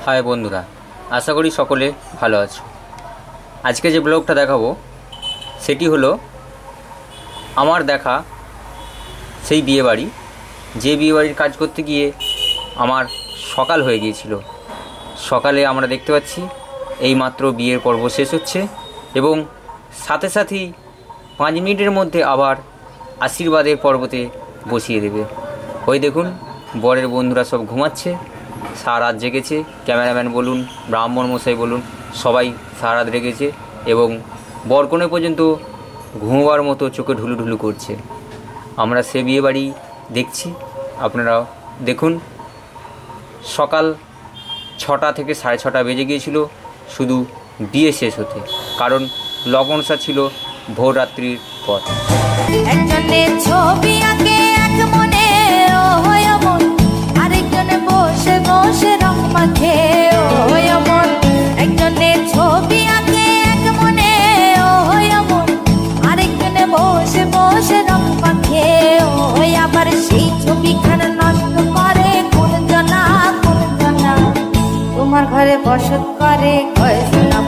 High বন্ধুরা, আশা করি সকলে ভালো আছো। আজকে যে ব্লগটা দেখাবো সেটি হলো আমার দেখা সেই বিয়েবাড়ি, যে বিয়েবাড়ির কাজ করতে গিয়ে আমার সকাল হয়ে গিয়েছিল। সকালে আমরা দেখতে পাচ্ছি এইমাত্র বিয়ের পর্ব শেষ হচ্ছে এবং সাথে সাথেই 5 মিনিটের মধ্যে আবার আশীর্বাদের পর্বতে বসিয়ে দেবে। ওই দেখুন, বরের বন্ধুরা সব ঘুমাচ্ছে, সারা রাত জেগেছে। ক্যামেরাম্যান বলুন, ব্রাহ্মণ মশাই বলুন, সবাই সারা রাত রেগেছে এবং বরকনে পর্যন্ত ঘুমোবার মতো চোখে ঢুলুঢুলু করছে। আমরা সে বিয়ে বাড়ি দেখছি, আপনারা দেখুন। সকাল 6টা থেকে 6:30 বেজে গিয়েছিল শুধু বিয়ে শেষ হতে, কারণ লগনসা ছিল ভোর রাত্রির পর। একজনের ছবি আঁকে এক মনে ও হয় মন, আরেকজনে বসে বসে রং মাখে ও হয় মন। একজনের ছবি আঁকে এক মনে ও হয় মন, আরেকজনে বসে বসে রং মাখে ও হয়। আবার সেই ছবিখানা নষ্ট করে কোন জনা তোমার ঘরে বসত করে কয় শোনা।